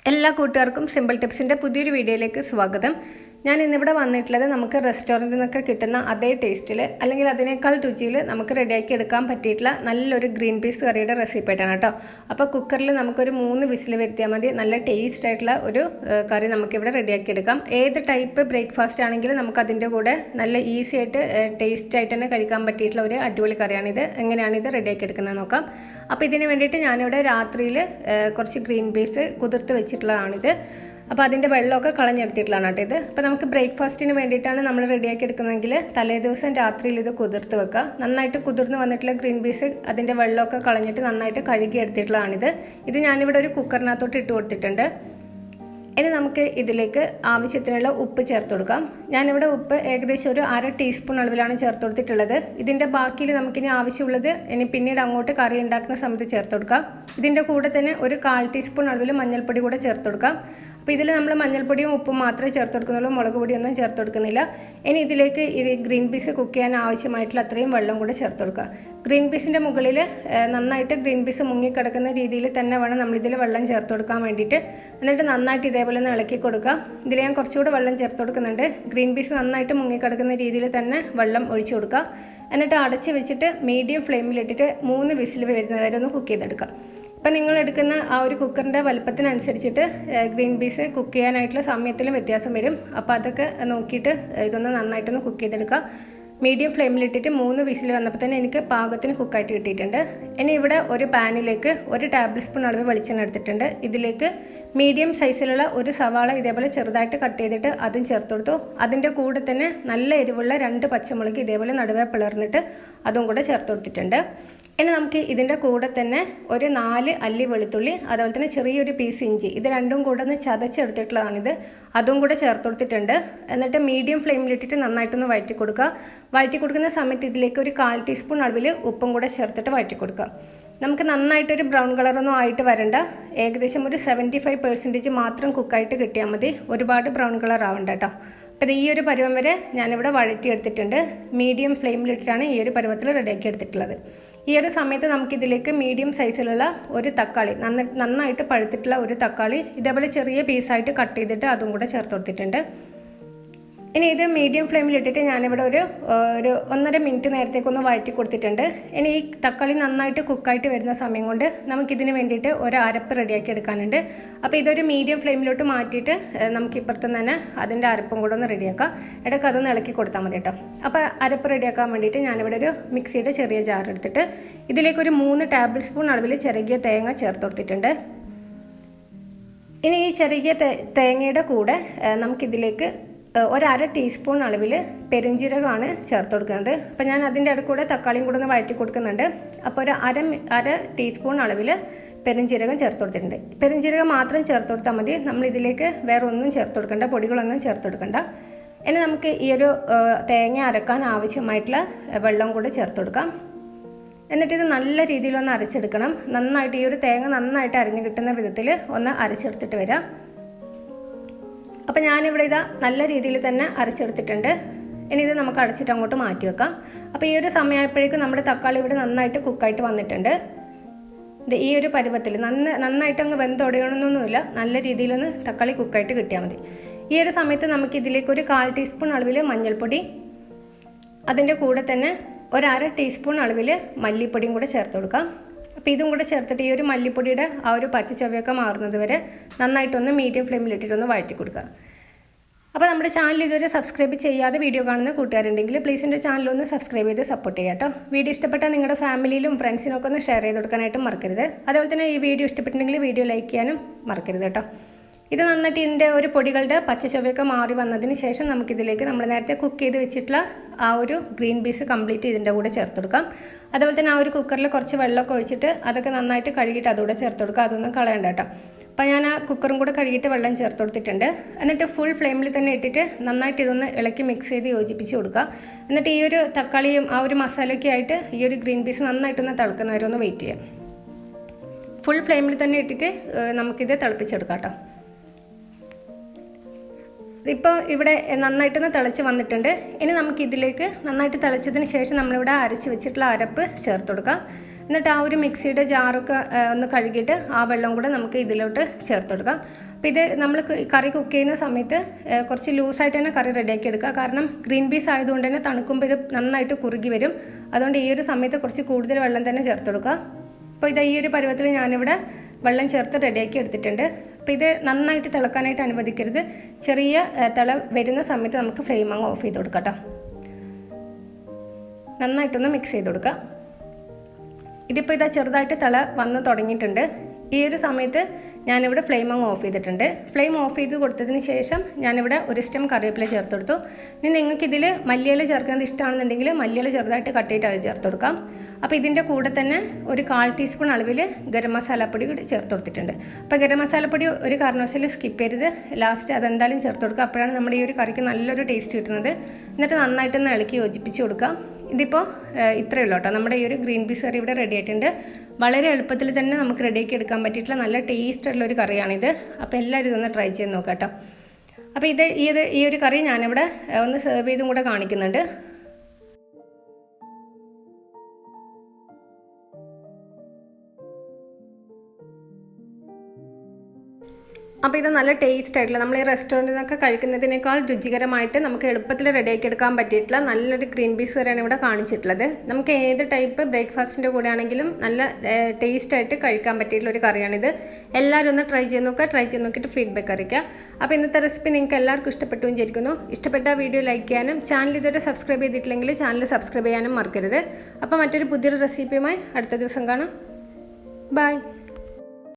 എല്ലാ കൂട്ടുകാർക്കും സിമ്പിൾ ടിപ്സിൻ്റെ പുതിയൊരു വീഡിയോയിലേക്ക് സ്വാഗതം. ഞാൻ ഇന്നിവിടെ വന്നിട്ടുള്ളത് നമുക്ക് റെസ്റ്റോറൻറ്റിൽ നിന്നൊക്കെ കിട്ടുന്ന അതേ ടേസ്റ്റിൽ അല്ലെങ്കിൽ അതിനേക്കാൾ രുചിയിൽ നമുക്ക് റെഡിയാക്കി എടുക്കാൻ പറ്റിയിട്ടുള്ള നല്ലൊരു ഗ്രീൻ പീസ് കറിയുടെ റെസിപ്പി ആയിട്ടാണ് കേട്ടോ. അപ്പോൾ കുക്കറിൽ നമുക്കൊരു 3 വിസിൽ വരുത്തിയാൽ മതി. നല്ല ടേസ്റ്റ് ആയിട്ടുള്ള ഒരു കറി നമുക്കിവിടെ റെഡിയാക്കി എടുക്കാം. ഏത് ടൈപ്പ് ബ്രേക്ക്ഫാസ്റ്റ് ആണെങ്കിലും നമുക്കതിൻ്റെ കൂടെ നല്ല ഈസി ആയിട്ട് ടേസ്റ്റ് ആയിട്ട് തന്നെ കഴിക്കാൻ പറ്റിയിട്ടുള്ള ഒരു അടിപൊളി കറിയാണിത്. എങ്ങനെയാണ് ഇത് റെഡിയാക്കി എടുക്കുന്നത് നോക്കാം. അപ്പോൾ ഇതിന് വേണ്ടിയിട്ട് ഞാനിവിടെ രാത്രിയിൽ കുറച്ച് ഗ്രീൻ പീസ് കുതിർത്ത് വെച്ചിട്ടുള്ളതാണിത്. അപ്പോൾ അതിൻ്റെ വെള്ളമൊക്കെ കളഞ്ഞെടുത്തിട്ടുള്ളതാണ് കേട്ടോ ഇത്. അപ്പോൾ നമുക്ക് ബ്രേക്ക്ഫാസ്റ്റിന് വേണ്ടിയിട്ടാണ് നമ്മൾ റെഡിയാക്കി എടുക്കുന്നതെങ്കിൽ തലേ ദിവസം രാത്രിയിൽ ഇത് കുതിർത്ത് വെക്കുക. നന്നായിട്ട് കുതിർന്ന് വന്നിട്ടുള്ള ഗ്രീൻ പീസ് അതിൻ്റെ വെള്ളമൊക്കെ കളഞ്ഞിട്ട് നന്നായിട്ട് കഴുകി എടുത്തിട്ടുള്ളതാണിത്. ഇത് ഞാനിവിടെ ഒരു കുക്കറിനകത്തോട്ട് ഇട്ട് കൊടുത്തിട്ടുണ്ട്. ഇനി നമുക്ക് ഇതിലേക്ക് ആവശ്യത്തിനുള്ള ഉപ്പ് ചേർത്ത് കൊടുക്കാം. ഞാനിവിടെ ഉപ്പ് ഏകദേശം ഒരു 1/2 ടീസ്പൂൺ അളവിലാണ് ചേർത്ത് കൊടുത്തിട്ടുള്ളത്. ഇതിൻ്റെ ബാക്കിയിൽ നമുക്കിനി ആവശ്യമുള്ളത് ഇനി പിന്നീട് അങ്ങോട്ട് കറി ഉണ്ടാക്കുന്ന സമയത്ത് ചേർത്ത് കൊടുക്കാം. ഇതിൻ്റെ കൂടെ തന്നെ ഒരു 1/4 ടീസ്പൂൺ അളവിൽ മഞ്ഞൾപ്പൊടി കൂടെ ചേർത്ത് കൊടുക്കാം. അപ്പോൾ ഇതിൽ നമ്മൾ മഞ്ഞൾപ്പൊടിയും ഉപ്പും മാത്രമേ ചേർത്ത് കൊടുക്കുന്നുള്ളൂ, മുളക് പൊടിയൊന്നും ചേർത്ത് കൊടുക്കുന്നില്ല. ഇനി ഇതിലേക്ക് ഈ ഗ്രീൻ പീസ് കുക്ക് ചെയ്യാൻ ആവശ്യമായിട്ടുള്ള അത്രയും വെള്ളം കൂടെ ചേർത്ത് കൊടുക്കുക. ഗ്രീൻ പീസിൻ്റെ മുകളിൽ നന്നായിട്ട് ഗ്രീൻ പീസ് മുങ്ങിക്കിടക്കുന്ന രീതിയിൽ തന്നെ വേണം നമ്മളിതിൽ വെള്ളം ചേർത്ത് കൊടുക്കാൻ വേണ്ടിയിട്ട്. എന്നിട്ട് നന്നായിട്ട് ഇതേപോലെ ഒന്ന് ഇളക്കി കൊടുക്കുക. ഇതിൽ ഞാൻ കുറച്ചുകൂടെ വെള്ളം ചേർത്ത് കൊടുക്കുന്നുണ്ട്. ഗ്രീൻ പീസ് നന്നായിട്ട് മുങ്ങിക്കിടക്കുന്ന രീതിയിൽ തന്നെ വെള്ളം ഒഴിച്ചു കൊടുക്കുക. എന്നിട്ട് അടച്ച് വെച്ചിട്ട് മീഡിയം ഫ്ലെയിമിലിട്ടിട്ട് 3 വിസിൽ വരുന്നവരെ ഒന്ന് കുക്ക് ചെയ്തെടുക്കുക. അപ്പം നിങ്ങൾ എടുക്കുന്ന ആ ഒരു കുക്കറിൻ്റെ വലുപ്പത്തിനനുസരിച്ചിട്ട് ഗ്രീൻ പീസ് കുക്ക് ചെയ്യാനായിട്ടുള്ള സമയത്തിലും വ്യത്യാസം വരും. അപ്പോൾ അതൊക്കെ നോക്കിയിട്ട് ഇതൊന്ന് നന്നായിട്ടൊന്ന് കുക്ക് ചെയ്തെടുക്കുക. മീഡിയം ഫ്ലെയിമിലിട്ടിട്ട് 3 വിസിൽ വന്നപ്പോൾ തന്നെ എനിക്ക് പാകത്തിന് കുക്കായിട്ട് കിട്ടിയിട്ടുണ്ട്. ഇനി ഇവിടെ ഒരു പാനിലേക്ക് 1 ടേബിൾ സ്പൂൺ അളവ് വെളിച്ചെണ്ണ എടുത്തിട്ടുണ്ട്. ഇതിലേക്ക് മീഡിയം സൈസിലുള്ള ഒരു സവാള ഇതേപോലെ ചെറുതായിട്ട് കട്ട് ചെയ്തിട്ട് അതും ചേർത്ത് കൊടുത്തു. അതിൻ്റെ കൂടെ തന്നെ നല്ല എരിവുള്ള 2 പച്ചമുളക് ഇതേപോലെ നടുവേ പിളർന്നിട്ട് അതും കൂടെ ചേർത്ത് കൊടുത്തിട്ടുണ്ട്. ഇനി നമുക്ക് ഇതിൻ്റെ കൂടെ തന്നെ ഒരു 4 അല്ലി വെളുത്തുള്ളി, അതുപോലെ തന്നെ ചെറിയൊരു പീസ് ഇഞ്ചി, ഇത് രണ്ടും കൂടെ ഒന്ന് ചതച്ചെടുത്തിട്ടുള്ളതാണിത്. അതും കൂടെ ചേർത്ത് കൊടുത്തിട്ടുണ്ട്. എന്നിട്ട് മീഡിയം ഫ്ലെയിമിലിട്ടിട്ട് നന്നായിട്ടൊന്ന് വഴറ്റി കൊടുക്കുക. വഴറ്റി കൊടുക്കുന്ന സമയത്ത് ഇതിലേക്ക് ഒരു 1/4 ടീസ്പൂൺ അളവിൽ ഉപ്പും കൂടെ ചേർത്തിട്ട് വഴറ്റി കൊടുക്കുക. നമുക്ക് നന്നായിട്ടൊരു ബ്രൗൺ കളറൊന്നും ആയിട്ട് വരണ്ട. ഏകദേശം ഒരു 75% മാത്രം കുക്കായിട്ട് കിട്ടിയാൽ മതി. ഒരുപാട് ബ്രൗൺ കളർ ആവണ്ട കേട്ടോ. അപ്പോൾ ഈ ഒരു പരുവം വരെ ഞാനിവിടെ വഴറ്റിയെടുത്തിട്ടുണ്ട്. മീഡിയം ഫ്ലെയിമിലിട്ടിട്ടാണ് ഈ ഒരു പരുവത്തിൽ റെഡിയാക്കി എടുത്തിട്ടുള്ളത്. ഈ ഒരു സമയത്ത് നമുക്കിതിലേക്ക് മീഡിയം സൈസിലുള്ള ഒരു തക്കാളി, നന്നായിട്ട് പഴുത്തിട്ടുള്ള ഒരു തക്കാളി ഇതേപോലെ ചെറിയ പീസായിട്ട് കട്ട് ചെയ്തിട്ട് അതും കൂടെ ചേർത്ത് കൊടുത്തിട്ടുണ്ട്. ഇനി ഇത് മീഡിയം ഫ്ലെയിമിലിട്ടിട്ട് ഞാനിവിടെ ഒരു 1.5 മിനിറ്റ് നേരത്തേക്കൊന്ന് വഴറ്റി കൊടുത്തിട്ടുണ്ട്. ഇനി ഈ തക്കാളി നന്നായിട്ട് കുക്കായിട്ട് വരുന്ന സമയം കൊണ്ട് നമുക്കിതിന് വേണ്ടിയിട്ട് ഒരു അരപ്പ് റെഡിയാക്കി എടുക്കാനുണ്ട്. അപ്പോൾ ഇതൊരു മീഡിയം ഫ്ലെയിമിലോട്ട് മാറ്റിയിട്ട് നമുക്കിപ്പുറത്ത് തന്നെ അതിൻ്റെ അരപ്പും കൂടെ ഒന്ന് റെഡിയാക്കാം. ഇടയ്ക്ക് അതൊന്ന് ഇളക്കി കൊടുത്താൽ മതി കേട്ടോ. അപ്പോൾ അരപ്പ് റെഡിയാക്കാൻ വേണ്ടിയിട്ട് ഞാനിവിടെ ഒരു മിക്സിയുടെ ചെറിയ ജാർ എടുത്തിട്ട് ഇതിലേക്കൊരു 3 ടേബിൾ സ്പൂൺ അളവിൽ ചെറിയ തേങ്ങ ചേർത്ത് കൊടുത്തിട്ടുണ്ട്. ഇനി ഈ ചെറിയ തേങ്ങയുടെ കൂടെ നമുക്കിതിലേക്ക് ഒരു 1/2 ടീസ്പൂൺ അളവിൽ പെരുംജീരകമാണ് ചേർത്ത് കൊടുക്കുന്നത്. അപ്പോൾ ഞാൻ അതിൻ്റെ ഇടയ്ക്ക് കൂടെ തക്കാളിയും കൂടെ ഒന്ന് വഴറ്റി കൊടുക്കുന്നുണ്ട്. അപ്പോൾ ഒരു അര ടീസ്പൂൺ അളവിൽ പെരുംജീരകം ചേർത്ത് കൊടുത്തിട്ടുണ്ട്. പെരുംജീരകം മാത്രം ചേർത്ത് കൊടുത്താൽ മതി. നമ്മളിതിലേക്ക് വേറെ ഒന്നും ചേർത്ത് കൊടുക്കണ്ട, പൊടികളൊന്നും ചേർത്ത് കൊടുക്കണ്ട. ഇനി നമുക്ക് ഈ ഒരു തേങ്ങ അരക്കാൻ ആവശ്യമായിട്ടുള്ള വെള്ളം കൂടെ ചേർത്ത് കൊടുക്കാം. എന്നിട്ട് ഇത് നല്ല രീതിയിലൊന്ന് അരച്ചെടുക്കണം. നന്നായിട്ട് ഈ ഒരു തേങ്ങ നന്നായിട്ട് അരിഞ്ഞു കിട്ടുന്ന വിധത്തിൽ ഒന്ന് അരച്ചെടുത്തിട്ട് വരാം. അപ്പോൾ ഞാനിവിടെ ഇതാ നല്ല രീതിയിൽ തന്നെ അരച്ചെടുത്തിട്ടുണ്ട്. ഇനി ഇത് നമുക്ക് അടച്ചിട്ട് അങ്ങോട്ട് മാറ്റി വെക്കാം. അപ്പോൾ ഈ ഒരു സമയമായപ്പോഴേക്കും നമ്മുടെ തക്കാളി ഇവിടെ നന്നായിട്ട് കുക്കായിട്ട് വന്നിട്ടുണ്ട്. ഇത് ഈ ഒരു പരുവത്തിൽ നന്നായിട്ട് അങ്ങ് വെന്തൊടയണമെന്നൊന്നുമില്ല, നല്ല രീതിയിലൊന്ന് തക്കാളി കുക്കായിട്ട് കിട്ടിയാൽ മതി. ഈ ഒരു സമയത്ത് നമുക്ക് ഇതിലേക്ക് ഒരു 1/4 ടീസ്പൂൺ അളവിൽ മഞ്ഞൾപ്പൊടി, അതിൻ്റെ കൂടെ തന്നെ ഒരു 1/2 ടീസ്പൂൺ അളവിൽ മല്ലിപ്പൊടിയും കൂടെ ചേർത്ത് കൊടുക്കാം. അപ്പോൾ ഇതും കൂടെ ചേർത്തിട്ട് ഈ ഒരു മല്ലിപ്പൊടിയുടെ ആ ഒരു പച്ച ചവയൊക്കെ മാറുന്നത് വരെ നന്നായിട്ടൊന്ന് മീഡിയം ഫ്ലെയിമിലിട്ടിട്ടൊന്ന് വഴറ്റി കൊടുക്കുക. അപ്പോൾ നമ്മുടെ ചാനൽ ഇതുവരെ സബ്സ്ക്രൈബ് ചെയ്യാതെ വീഡിയോ കാണുന്ന കൂട്ടുകാരുണ്ടെങ്കിൽ പ്ലീസ് എൻ്റെ ചാനലൊന്ന് സബ്സ്ക്രൈബ് ചെയ്ത് സപ്പോർട്ട് ചെയ്യാം കേട്ടോ. വീഡിയോ ഇഷ്ടപ്പെട്ടാൽ നിങ്ങളുടെ ഫാമിലിയിലും ഫ്രണ്ട്സിനൊക്കെ ഒന്ന് ഷെയർ ചെയ്ത് കൊടുക്കാനായിട്ടും മറക്കരുത്. അതുപോലെ തന്നെ ഈ വീഡിയോ ഇഷ്ടപ്പെട്ടിട്ടുണ്ടെങ്കിൽ വീഡിയോ ലൈക്ക് ചെയ്യാനും മറക്കരുത് കേട്ടോ. ഇത് നന്നായിട്ട് ഇതിൻ്റെ ഒരു പൊടികളുടെ പച്ച ചവയൊക്കെ മാറി വന്നതിന് ശേഷം നമുക്കിതിലേക്ക് നമ്മൾ നേരത്തെ കുക്ക് ചെയ്ത് വെച്ചിട്ടുള്ള ആ ഒരു ഗ്രീൻ പീസ് കംപ്ലീറ്റ് ഇതിൻ്റെ കൂടെ ചേർത്ത് കൊടുക്കാം. അതുപോലെ തന്നെ ആ ഒരു കുക്കറിൽ കുറച്ച് വെള്ളമൊക്കെ ഒഴിച്ചിട്ട് അതൊക്കെ നന്നായിട്ട് കഴുകിയിട്ട് അതുകൂടെ ചേർത്ത് കൊടുക്കുക. അതൊന്നും കളയണ്ട കേട്ടോ. അപ്പോൾ ഞാൻ ആ കുക്കറും കൂടെ കഴുകിയിട്ട് വെള്ളം ചേർത്ത് കൊടുത്തിട്ടുണ്ട്. എന്നിട്ട് ഫുൾ ഫ്ലെയിമിൽ തന്നെ ഇട്ടിട്ട് നന്നായിട്ട് ഇതൊന്ന് ഇളക്കി മിക്സ് ചെയ്ത് യോജിപ്പിച്ച് കൊടുക്കുക. എന്നിട്ട് ഈ ഒരു തക്കാളിയും ആ ഒരു മസാലയൊക്കെ ആയിട്ട് ഈ ഒരു ഗ്രീൻ പീസ് നന്നായിട്ടൊന്ന് തിളക്കുന്നവരെ ഒന്ന് വെയിറ്റ് ചെയ്യാം. ഫുൾ ഫ്ലെയിമിൽ തന്നെ ഇട്ടിട്ട് നമുക്കിത് തിളപ്പിച്ചെടുക്കാം കേട്ടോ. ഇപ്പോൾ ഇവിടെ നന്നായിട്ടൊന്ന് തിളച്ച് വന്നിട്ടുണ്ട്. ഇനി നമുക്കിതിലേക്ക് നന്നായിട്ട് തിളച്ചതിന് ശേഷം നമ്മളിവിടെ അരച്ച് വെച്ചിട്ടുള്ള അരപ്പ് ചേർത്ത് കൊടുക്കാം. എന്നിട്ട് ആ ഒരു മിക്സിയുടെ ജാറൊക്കെ ഒന്ന് കഴുകിയിട്ട് ആ വെള്ളം കൂടെ നമുക്ക് ഇതിലോട്ട് ചേർത്ത് കൊടുക്കാം. അപ്പോൾ ഇത് നമ്മൾ കറി കുക്ക് ചെയ്യുന്ന സമയത്ത് കുറച്ച് ലൂസായിട്ട് തന്നെ കറി റെഡിയാക്കി എടുക്കുക. കാരണം ഗ്രീൻ പീസ് ആയതുകൊണ്ട് തന്നെ തണുക്കുമ്പോൾ ഇത് നന്നായിട്ട് കുറുകി വരും. അതുകൊണ്ട് ഈ ഒരു സമയത്ത് കുറച്ച് കൂടുതൽ വെള്ളം തന്നെ ചേർത്ത് കൊടുക്കുക. അപ്പോൾ ഇത് ഈ ഒരു പരുവത്തിൽ ഞാനിവിടെ വെള്ളം ചേർത്ത് റെഡിയാക്കി എടുത്തിട്ടുണ്ട്. അപ്പോൾ ഇത് നന്നായിട്ട് തിളക്കാനായിട്ട് അനുവദിക്കരുത്. ചെറിയ തിള വരുന്ന സമയത്ത് നമുക്ക് ഫ്ലെയിം അങ്ങ് ഓഫ് ചെയ്ത് കൊടുക്കാം കേട്ടോ. നന്നായിട്ടൊന്ന് മിക്സ് ചെയ്ത് കൊടുക്കുക. ഇതിപ്പോൾ ഇതാ ചെറുതായിട്ട് തിള വന്ന് തുടങ്ങിയിട്ടുണ്ട്. ഈ ഒരു സമയത്ത് ഞാനിവിടെ ഫ്ലെയിം അങ്ങ് ഓഫ് ചെയ്തിട്ടുണ്ട്. ഫ്ലെയിം ഓഫ് ചെയ്ത് കൊടുത്തതിന് ശേഷം ഞാനിവിടെ ഒരു സ്റ്റെം കറിവേപ്പില ചേർത്ത് കൊടുത്തു. ഇനി നിങ്ങൾക്കിതിൽ മല്ലിയില ചേർക്കുന്നത് ഇഷ്ടമാണെന്നുണ്ടെങ്കിൽ മല്ലിയില ചെറുതായിട്ട് കട്ട് ചെയ്തിട്ട് അത് ചേർത്ത് കൊടുക്കാം. അപ്പോൾ ഇതിൻ്റെ കൂടെ തന്നെ ഒരു 1/4 ടീസ്പൂൺ അളവിൽ ഗരം മസാലപ്പൊടി കൂടി ചേർത്ത് കൊടുത്തിട്ടുണ്ട്. അപ്പോൾ ഗരം മസാലപ്പൊടി ഒരു കാരണവശാലും സ്കിപ്പ് ചെയ്ത് ലാസ്റ്റ് അതെന്തായാലും ചേർത്ത് കൊടുക്കുക. അപ്പോഴാണ് നമ്മുടെ ഈ ഒരു കറിക്ക് നല്ലൊരു ടേസ്റ്റ് കിട്ടുന്നത്. എന്നിട്ട് നന്നായിട്ടൊന്ന് ഇളക്കി യോജിപ്പിച്ച് കൊടുക്കാം. ഇതിപ്പോൾ ഇത്രയേ ഉള്ളൂ കേട്ടോ. നമ്മുടെ ഈ ഒരു ഗ്രീൻ പീസ് കറി ഇവിടെ റെഡി ആയിട്ടുണ്ട്. വളരെ എളുപ്പത്തിൽ തന്നെ നമുക്ക് റെഡിയാക്കി എടുക്കാൻ പറ്റിയിട്ടുള്ള നല്ല ടേസ്റ്റ് ഉള്ള ഒരു കറിയാണിത്. അപ്പോൾ എല്ലാവരും ഇതൊന്ന് ട്രൈ ചെയ്ത് നോക്കാം കേട്ടോ. അപ്പോൾ ഈ ഒരു കറി ഞാനിവിടെ ഒന്ന് സെർവ് ചെയ്തും കൂടെ കാണിക്കുന്നുണ്ട്. അപ്പോൾ ഇത് നല്ല ടേസ്റ്റ് ആയിട്ടുള്ള നമ്മൾ ഈ റെസ്റ്റോറൻറ്റിൽ നിന്നൊക്കെ കഴിക്കുന്നതിനേക്കാൾ രുചികരമായിട്ട് നമുക്ക് എളുപ്പത്തിൽ റെഡിയാക്കി എടുക്കാൻ പറ്റിയിട്ടുള്ള നല്ലൊരു ഗ്രീൻ പീസ് കറിയാണ് ഇവിടെ കാണിച്ചിട്ടുള്ളത്. നമുക്ക് ഏത് ടൈപ്പ് ബ്രേക്ക്ഫാസ്റ്റിൻ്റെ കൂടെ ആണെങ്കിലും നല്ല ടേസ്റ്റായിട്ട് കഴിക്കാൻ പറ്റിയിട്ടുള്ള ഒരു കറിയാണിത്. എല്ലാവരും ഒന്ന് ട്രൈ ചെയ്ത് നോക്കുക. ട്രൈ ചെയ്ത് നോക്കിയിട്ട് ഫീഡ്ബാക്ക് അറിയിക്കുക. അപ്പോൾ ഇന്നത്തെ റെസിപ്പി നിങ്ങൾക്ക് എല്ലാവർക്കും ഇഷ്ടപ്പെട്ടു വിചാരിക്കുന്നു. ഇഷ്ടപ്പെട്ട വീഡിയോ ലൈക്ക് ചെയ്യാനും ചാനൽ ഇതുവരെ സബ്സ്ക്രൈബ് ചെയ്തിട്ടില്ലെങ്കിൽ ചാനൽ സബ്സ്ക്രൈബ് ചെയ്യാനും മറക്കരുത്. അപ്പോൾ മറ്റൊരു പുതിയൊരു റെസിപ്പിയുമായി അടുത്ത ദിവസം കാണാം. ബൈ.